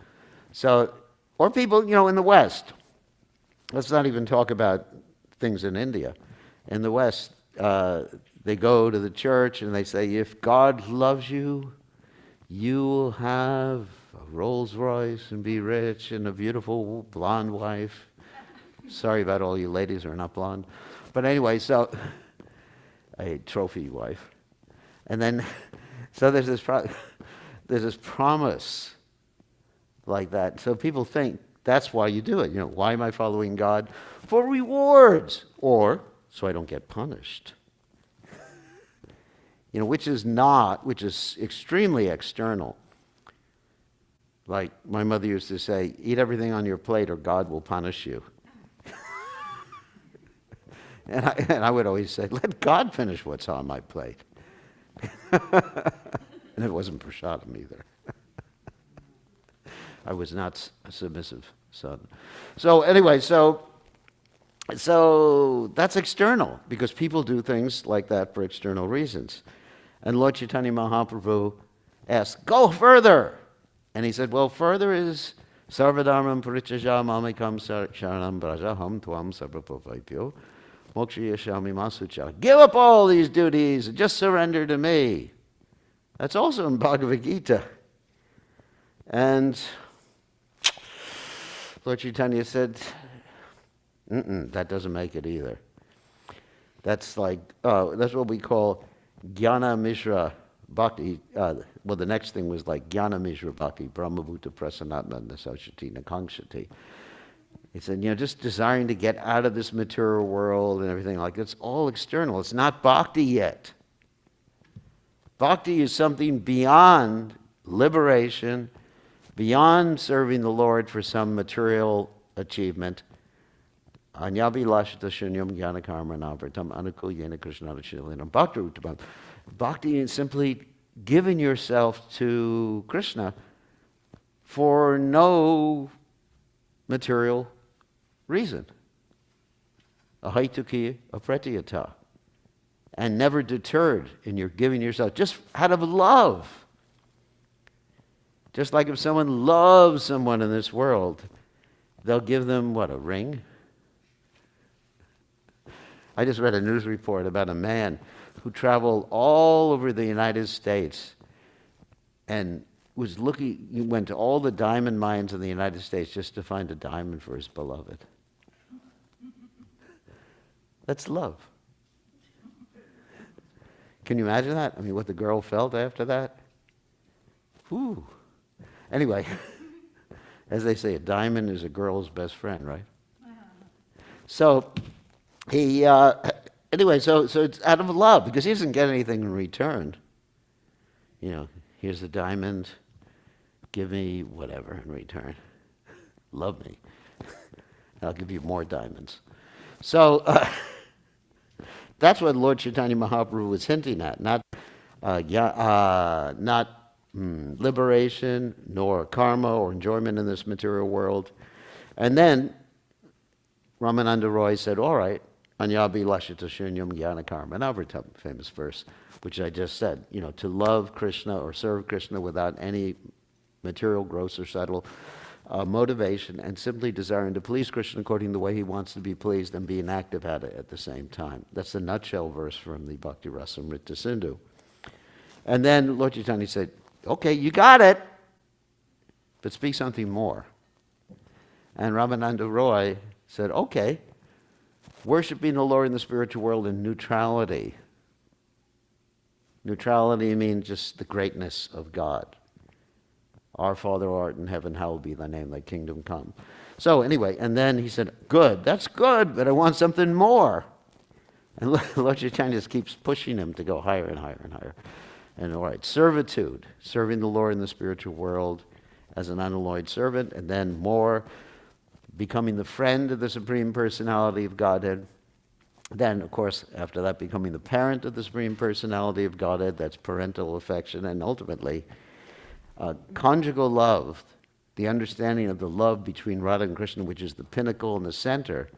So, or people, you know, in the West. Let's not even talk about things in India. In the West, they go to the church and they say, if God loves you, you will have a Rolls Royce and be rich and a beautiful blonde wife. Sorry about all you ladies who are not blonde. But anyway, so a trophy wife. And then, so there's this promise like that. So people think that's why you do it. You know, why am I following God? For rewards, or so I don't get punished. You know, which is extremely external. Like my mother used to say, eat everything on your plate or God will punish you. and I would always say, let God finish what's on my plate. And it wasn't prasadam either. I was not a submissive son. So anyway, so that's external, because people do things like that for external reasons. And Lord Chaitanya Mahaprabhu asked, go further. And he said, well, further is sarvadharmam parityajya mamekam sharanam brajaham tvam sarvapavaipyo mokshayashami masucha. Give up all these duties and just surrender to me. That's also in Bhagavad Gita. And Lord Chaitanya said, that doesn't make it either. That's like, that's what we call Jnana Mishra Bhakti. Well, the next thing was like Jnana Mishra Bhakti, Brahmabhuta Prasanatma Nasaushati Nakangshati. He said, you know, just desiring to get out of this material world and everything like that, it's all external. It's not bhakti yet. Bhakti is something beyond liberation, beyond serving the Lord for some material achievement. Anyabi lashita shunyam jnana karma navartam anukulyena krishnada shilinam bhakti uttamam. Bhakti is simply giving yourself to Krishna for no material reason. Ahaituki apretiyata. And never deterred in your giving yourself, just out of love. Just like if someone loves someone in this world, they'll give them, what, a ring? I just read a news report about a man who traveled all over the United States and was looking, he went to all the diamond mines in the United States just to find a diamond for his beloved. That's love. Can you imagine that? I mean, what the girl felt after that? Whew. Anyway, as they say, a diamond is a girl's best friend, right? So he, anyway, so it's out of love, because he doesn't get anything in return. You know, here's a diamond, give me whatever in return. Love me. I'll give you more diamonds. So that's what Lord Chaitanya Mahaprabhu was hinting at, not liberation, nor karma or enjoyment in this material world. And then Ramananda Roy said, all right, Anyabi lashita shunyam jnana karma navartam, famous verse, which I just said, you know, to love Krishna or serve Krishna without any material, gross, or subtle motivation, and simply desiring to please Krishna according to the way he wants to be pleased and being active at it at the same time. That's the nutshell verse from the Bhakti Rasamrita Sindhu. And then Lord Chaitanya said, okay, you got it, but speak something more. And Ramananda Roy said, okay, worshiping the Lord in the spiritual world in neutrality. Neutrality means just the greatness of God. Our Father who art in heaven, hallowed be thy name, thy kingdom come. So anyway, and then he said, good, that's good, but I want something more. And Lord Chaitanya just keeps pushing him to go higher and higher and higher. And all right, servitude, serving the Lord in the spiritual world as an unalloyed servant, and then more, becoming the friend of the Supreme Personality of Godhead. Then, of course, after that, becoming the parent of the Supreme Personality of Godhead, that's parental affection, and ultimately, conjugal love, the understanding of the love between Radha and Krishna, which is the pinnacle and the center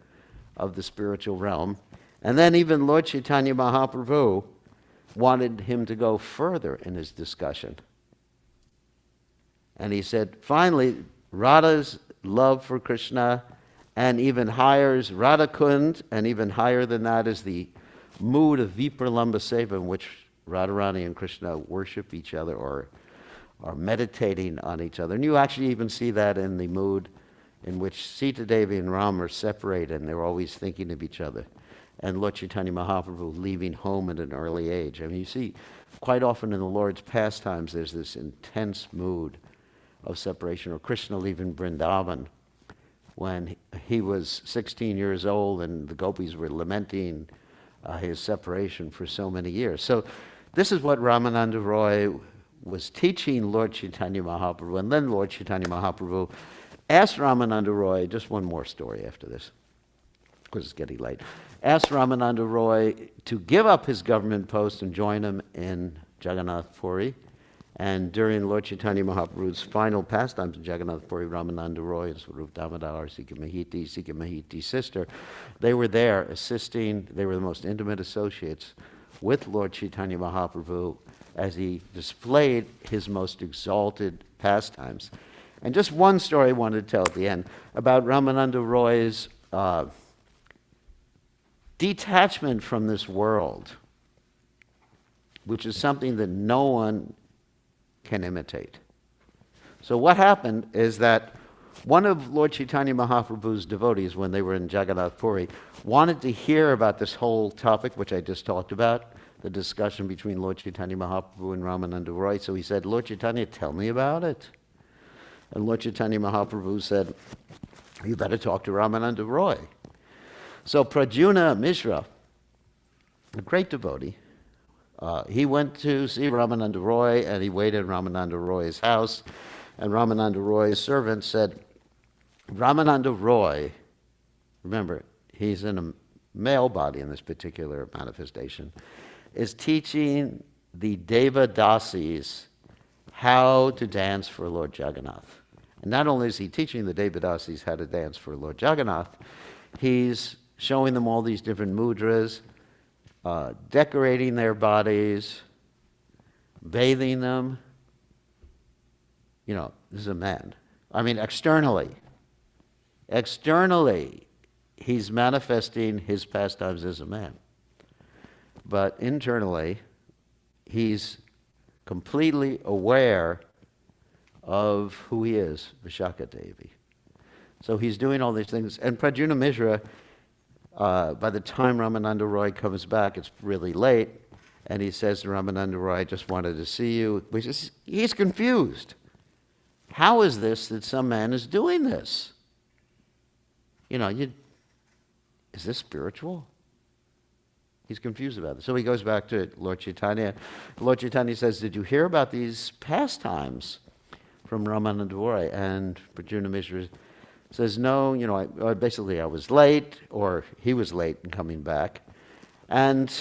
of the spiritual realm. And then even Lord Chaitanya Mahaprabhu wanted him to go further in his discussion. And he said, finally, Radha's love for Krishna, and even higher is Radha Kund, and even higher than that is the mood of Vipralamba Seva, in which Radharani and Krishna worship each other or are meditating on each other. And you actually even see that in the mood in which Sita Devi and Ram are separated, and they're always thinking of each other. And Lord Chaitanya Mahaprabhu leaving home at an early age. I mean, you see quite often in the Lord's pastimes, there's this intense mood of separation. Or Krishna leaving Vrindavan when he was 16 years old and the gopis were lamenting his separation for so many years. So this is what Ramananda Roy was teaching Lord Chaitanya Mahaprabhu. And then Lord Chaitanya Mahaprabhu asked Ramananda Roy, just one more story after this, because it's getting late, asked Ramananda Roy to give up his government post and join him in Jagannath Puri. And during Lord Chaitanya Mahaprabhu's final pastimes in Jagannath Puri, Ramananda Roy and Swarup Damodar, Sika Mahiti's sister, they were there assisting. They were the most intimate associates with Lord Chaitanya Mahaprabhu as he displayed his most exalted pastimes. And just one story I wanted to tell at the end about Ramananda Roy's detachment from this world, which is something that no one can imitate. So what happened is that one of Lord Chaitanya Mahaprabhu's devotees, when they were in Jagannath Puri, wanted to hear about this whole topic, which I just talked about, the discussion between Lord Chaitanya Mahaprabhu and Ramananda Roy. So he said, Lord Chaitanya, tell me about it. And Lord Chaitanya Mahaprabhu said, you better talk to Ramananda Roy. So Prajuna Mishra, a great devotee, he went to see Ramananda Roy, and he waited in Ramananda Roy's house. And Ramananda Roy's servant said, Ramananda Roy, remember, he's in a male body in this particular manifestation, is teaching the Devadasis how to dance for Lord Jagannath. And not only is he teaching the Devadasis how to dance for Lord Jagannath, he's showing them all these different mudras, decorating their bodies, bathing them. You know, this is a man. I mean, externally, he's manifesting his pastimes as a man. But internally, he's completely aware of who he is, Vishaka Devi. So he's doing all these things. And Prajuna Mishra, by the time Ramananda Roy comes back, it's really late, and he says to Ramananda Roy, I just wanted to see you. He's confused. How is this that some man is doing this? You know, is this spiritual? He's confused about it. So he goes back to Lord Chaitanya. Lord Chaitanya says, did you hear about these pastimes from Ramananda Roy? And Prajuna Mishra says, no, you know, I was late, or he was late in coming back. And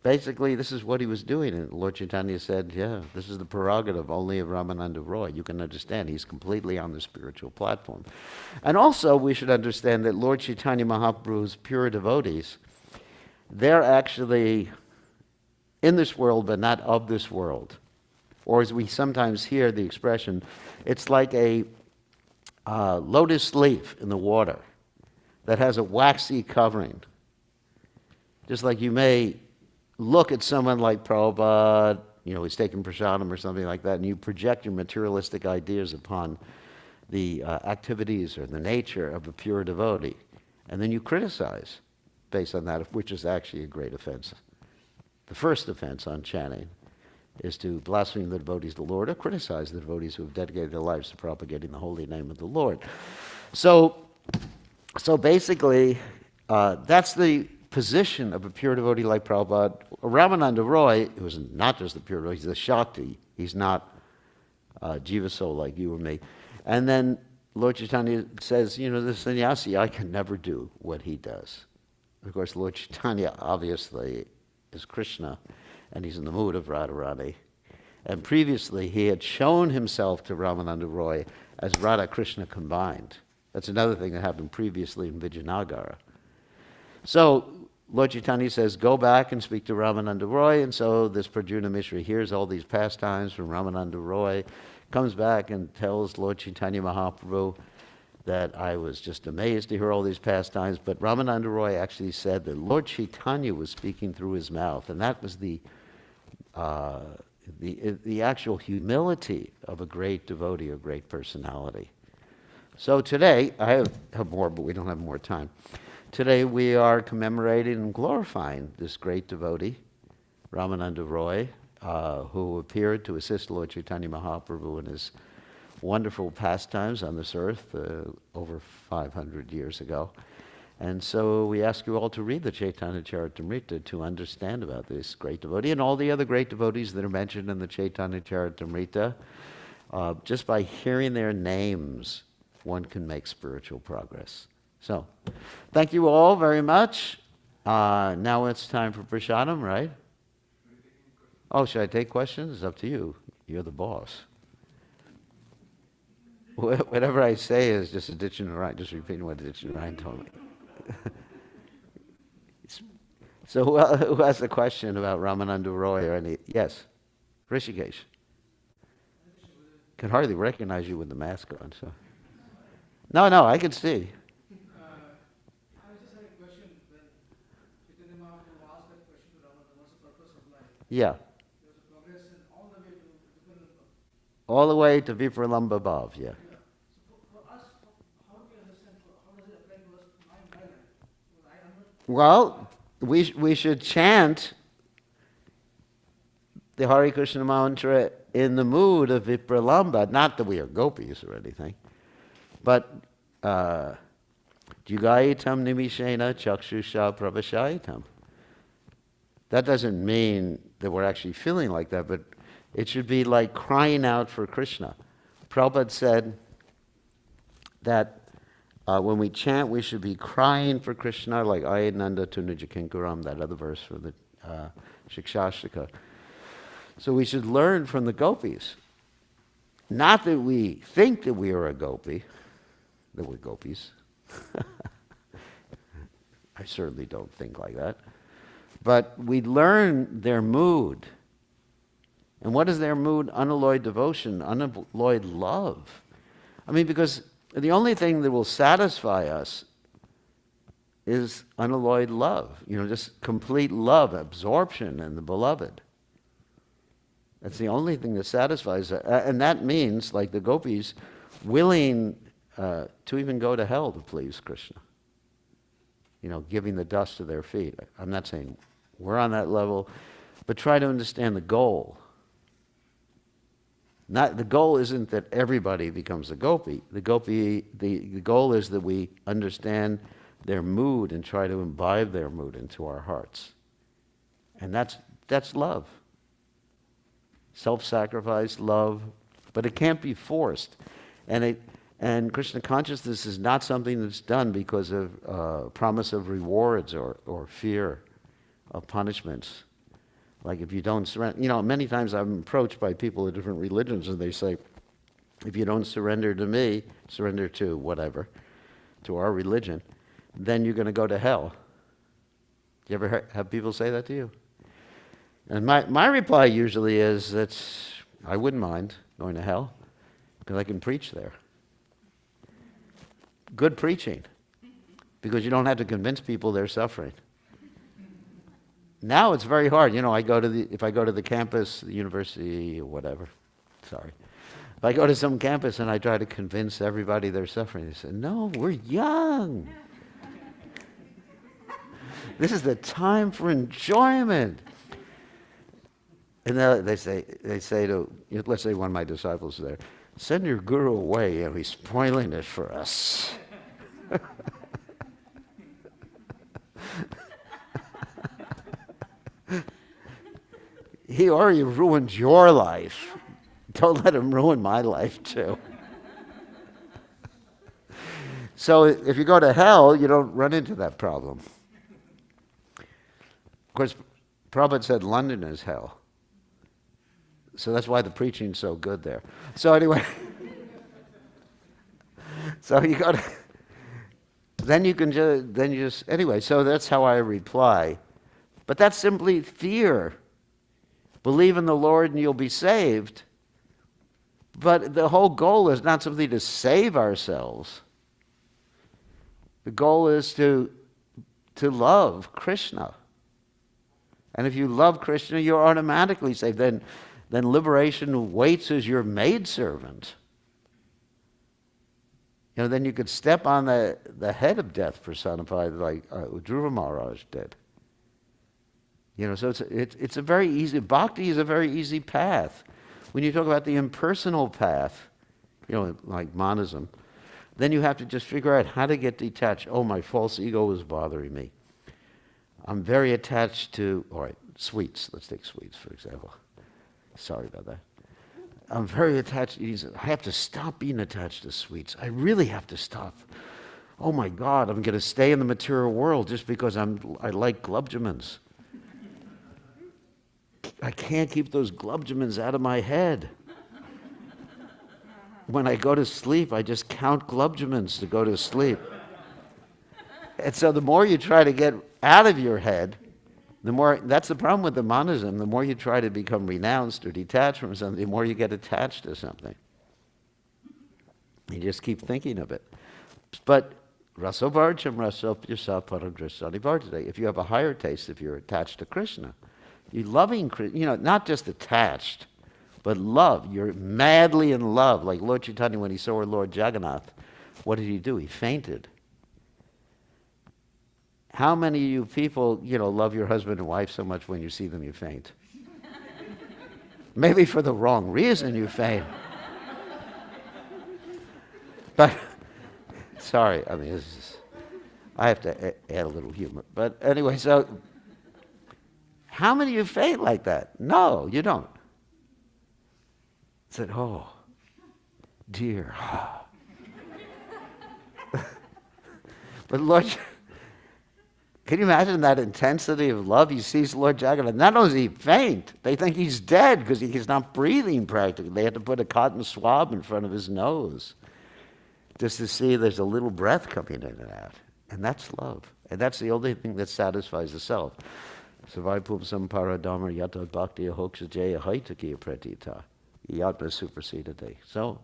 basically, this is what he was doing. And Lord Chaitanya said, yeah, this is the prerogative only of Ramananda Roy. You can understand he's completely on the spiritual platform. And also, we should understand that Lord Chaitanya Mahaprabhu's pure devotees, they're actually in this world, but not of this world. Or as we sometimes hear the expression, it's like a lotus leaf in the water that has a waxy covering. Just like you may look at someone like Prabhupada, you know, he's taking prasadam or something like that, and you project your materialistic ideas upon the activities or the nature of a pure devotee. And then you criticize based on that, which is actually a great offense. The first offense on chanting is to blaspheme the devotees of the Lord or criticize the devotees who have dedicated their lives to propagating the holy name of the Lord. So basically, that's the position of a pure devotee like Prabhupada. Ramananda Roy, who is not just a pure devotee, he's a Shakti. He's not Jiva soul like you or me. And then Lord Chaitanya says, you know, the sannyasi, I can never do what he does. Of course, Lord Chaitanya obviously is Krishna, and he's in the mood of Radharani. And previously, he had shown himself to Ramananda Roy as Radha Krishna combined. That's another thing that happened previously in Vijayanagara. So Lord Chaitanya says, go back and speak to Ramananda Roy. And so this Prajuna Mishra hears all these pastimes from Ramananda Roy, comes back and tells Lord Chaitanya Mahaprabhu that I was just amazed to hear all these pastimes. But Ramananda Roy actually said that Lord Chaitanya was speaking through his mouth. And that was the actual humility of a great devotee, a great personality. So today, I have more, but we don't have more time. Today we are commemorating and glorifying this great devotee, Ramananda Roy, who appeared to assist Lord Chaitanya Mahaprabhu in his wonderful pastimes on this earth over 500 years ago. And so we ask you all to read the Chaitanya Charitamrita to understand about this great devotee and all the other great devotees that are mentioned in the Chaitanya Charitamrita. Just by hearing their names, one can make spiritual progress. So, thank you all very much. Now it's time for prasadam, right? Oh, should I take questions? It's up to you. You're the boss. Whatever I say is just a ditch and Ryan, just repeating what Ditch and Ryan told me. So who has a question about Ramananda Roy or any? Yes, Rishikesh. Can hardly recognize you with the mask on. So, no, I can see. I just had a question. When Chaitanya Mahaprabhu asked that question to Ramananda, what's the purpose of life? Yeah. There was a progression all the way to Vipralambha. All the way to Vipralambha above, yeah. So for us, how do we understand, how does it apply to us in my life? Because I am not... Well, we should chant the Hare Krishna mantra in the mood of Vipralambha. Not that we are gopis or anything, but Jugaitam nimishena chakshusha pravashaitam. That doesn't mean that we're actually feeling like that, but it should be like crying out for Krishna. Prabhupada said that When we chant, we should be crying for Krishna, like Ayananda Tunujakinkuram, that other verse from the Shikshashtaka. So we should learn from the gopis. Not that we think that we are a gopi, that we're gopis. I certainly don't think like that. But we learn their mood. And what is their mood? Unalloyed devotion, unalloyed love. I mean, because the only thing that will satisfy us is unalloyed love. Just complete love, absorption in the beloved. That's the only thing that satisfies us. And that means, like the gopis, willing to even go to hell to please Krishna. Giving the dust to their feet. I'm not saying we're on that level, but try to understand the goal. The goal isn't that everybody becomes a gopi. The goal is that we understand their mood and try to imbibe their mood into our hearts. And that's love. Self-sacrifice, love, but it can't be forced. And Krishna consciousness is not something that's done because of promise of rewards or fear of punishments. Like if you don't surrender, many times I'm approached by people of different religions and they say, if you don't surrender to me, surrender to whatever, to our religion, then you're going to go to hell. You ever have people say that to you? And my reply usually is that I wouldn't mind going to hell because I can preach there. Good preaching, because you don't have to convince people they're suffering. Now it's very hard. If I go to the campus, the university or whatever, if I go to some campus and I try to convince everybody they're suffering, they say, no, we're young. This is the time for enjoyment. And then they say to, let's say one of my disciples is there, send your guru away, he's spoiling it for us. He already ruined your life. Don't let him ruin my life too. So if you go to hell, you don't run into that problem. Of course, Prabhupada said London is hell. So that's why the preaching's so good there. So anyway, so you go to, then you just, anyway, so that's how I reply. But that's simply fear. Believe in the Lord and you'll be saved. But the whole goal is not simply to save ourselves. The goal is to love Krishna. And if you love Krishna, you're automatically saved. Then liberation waits as your maidservant. Then you could step on the head of death personified like Dhruva Maharaj did. So it's a very easy, bhakti is a very easy path. When you talk about the impersonal path, like monism, then you have to just figure out how to get detached. Oh, my false ego is bothering me. I'm very attached to, all right, sweets. Let's take sweets, for example. Sorry about that. I'm very attached. I have to stop being attached to sweets. I really have to stop. Oh, my God, I'm going to stay in the material world just because I like glubjamins. I can't keep those glubjamins out of my head. When I go to sleep, I just count glubjamins to go to sleep. And so the more you try to get out of your head, the more, that's the problem with the monism, the more you try to become renounced or detached from something, the more you get attached to something. You just keep thinking of it. But rasovarcham rasopyasa paramdrisani vartate. If you have a higher taste, if you're attached to Krishna, you're loving Krishna, not just attached, but love. You're madly in love. Like Lord Chaitanya, when he saw our Lord Jagannath, what did he do? He fainted. How many of you people, love your husband and wife so much when you see them you faint? Maybe for the wrong reason you faint. But, sorry, I have to add a little humor. But anyway, so, how many of you faint like that? No, you don't. I said, oh, dear. But Lord, can you imagine that intensity of love? He sees Lord Jagannath. Not only does he faint, they think he's dead because he's not breathing practically. They had to put a cotton swab in front of his nose just to see there's a little breath coming in and out. And that's love. And that's the only thing that satisfies the self. Savaipum samparadhamma yata bhakti hoksha jaya haitakiya pratita. Yatma supersedade. So,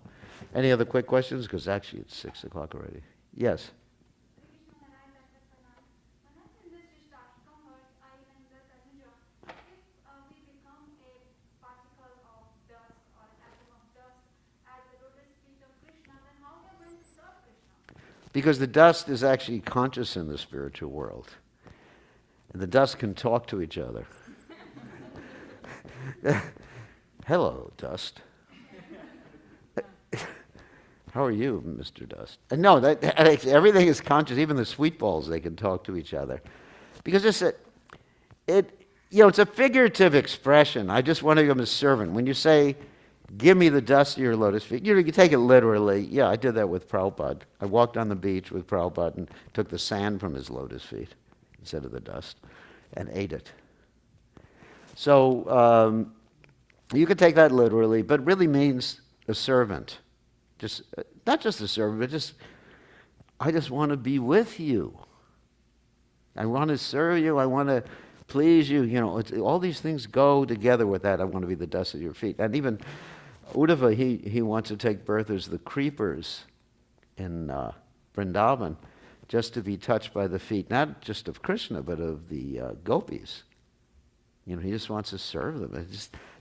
any other quick questions? Because actually it's 6 o'clock already. Yes? Because the dust is actually conscious in the spiritual world. And the dust can talk to each other. Hello, dust. How are you, Mr. Dust? And no, everything is conscious. Even the sweet balls, they can talk to each other. Because it's a figurative expression. I just want to become a servant. When you say, give me the dust of your lotus feet, you take it literally. Yeah, I did that with Prabhupada. I walked on the beach with Prabhupada and took the sand from his lotus feet instead of the dust and ate it. So you could take that literally, but really means a servant. Not just a servant, but I just want to be with you. I want to serve you. I want to please you. All these things go together with that. I want to be the dust of your feet. And even Uddhava, he wants to take birth as the creepers in Vrindavan, just to be touched by the feet, not just of Krishna, but of the gopis. He just wants to serve them.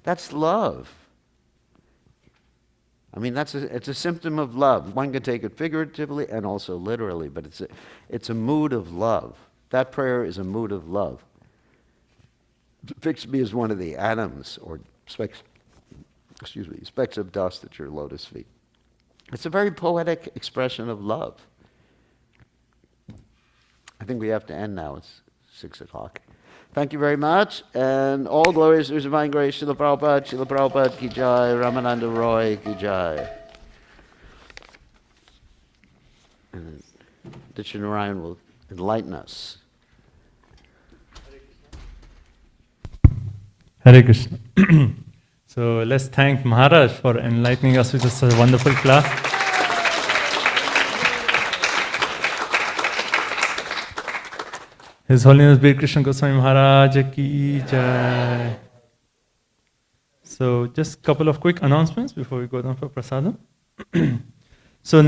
That's love. I mean, it's a symptom of love. One can take it figuratively and also literally, but it's a mood of love. That prayer is a mood of love. Fix me as one of the atoms or specks of dust at your lotus feet. It's a very poetic expression of love. I think we have to end now. It's 6 o'clock. Thank you very much, and all glories to His Divine Grace, Srila Prabhupada ki jai, Ramananda Raya ki jai. And Ditya Narayan will enlighten us. Hare Krishna. So let's thank Maharaj for enlightening us with such a wonderful class. His Holiness bkgoswami Goswami Maharaj ki jai. So just a couple of quick announcements before we go down for prasadam. So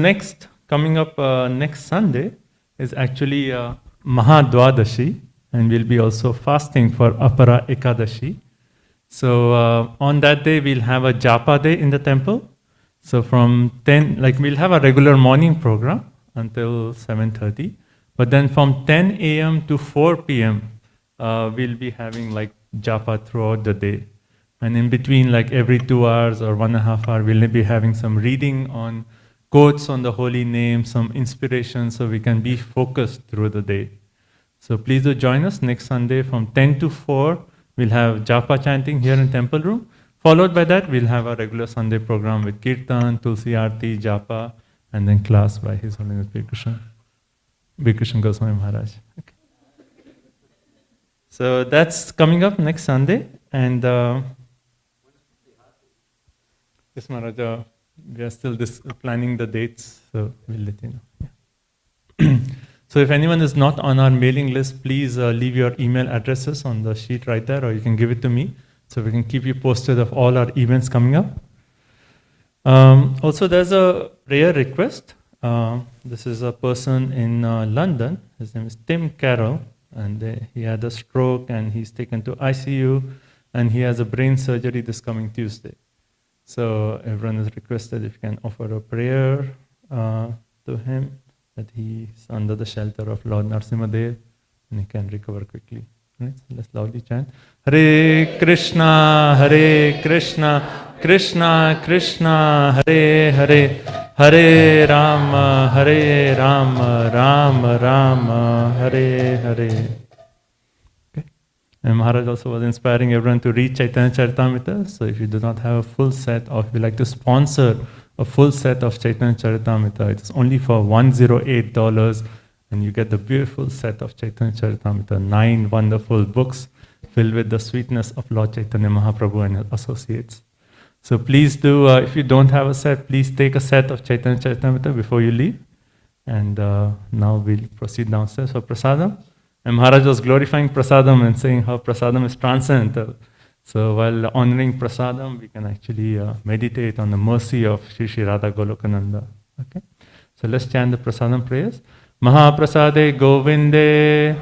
coming up next Sunday is actually Mahadwadashi, and we'll be also fasting for Apara Ekadashi. So on that day we'll have a Japa day in the temple. So from 10, we'll have a regular morning program until 7:30. But then from 10 a.m. to 4 p.m., we'll be having japa throughout the day. And in between, every 2 hours or 1.5 hours, we'll be having some reading on quotes on the holy name, some inspiration, so we can be focused through the day. So please do join us next Sunday from 10 to 4. We'll have japa chanting here in temple room. Followed by that, we'll have a regular Sunday program with kirtan, tulsi aarti, japa, and then class by His Holiness bkgoswami Goswami Maharaj. Okay. So that's coming up next Sunday, and yes, Maharaj, we are still planning the dates, so we'll let you know. Yeah. So if anyone is not on our mailing list, please leave your email addresses on the sheet right there, or you can give it to me, so we can keep you posted of all our events coming up. Also, there's a prayer request. This is a person in London. His name is Tim Carroll, and he had a stroke and he's taken to ICU, and he has a brain surgery this coming Tuesday. So everyone is requested if you can offer a prayer to him, that he's under the shelter of Lord Narasimhadev and he can recover quickly. Right? So let's loudly chant. Hare Krishna, Krishna Krishna, Hare Hare, Hare Rama, Rama Rama, Hare Hare. Okay. And Maharaj also was inspiring everyone to read Chaitanya Charitamrita. So if you do not have a full set, or if you like to sponsor a full set of Chaitanya Charitamrita, it's only for $108, and you get the beautiful set of Chaitanya Charitamrita, 9 wonderful books filled with the sweetness of Lord Chaitanya Mahaprabhu and his associates. So please do, if you don't have a set, please take a set of Chaitanya Charitamrita before you leave. And now we'll proceed downstairs for prasadam. And Maharaj was glorifying prasadam and saying how prasadam is transcendental. So while honoring prasadam, we can actually meditate on the mercy of Shri Shri Radha Golokananda. Okay? So let's chant the prasadam prayers. Mahaprasade Govinde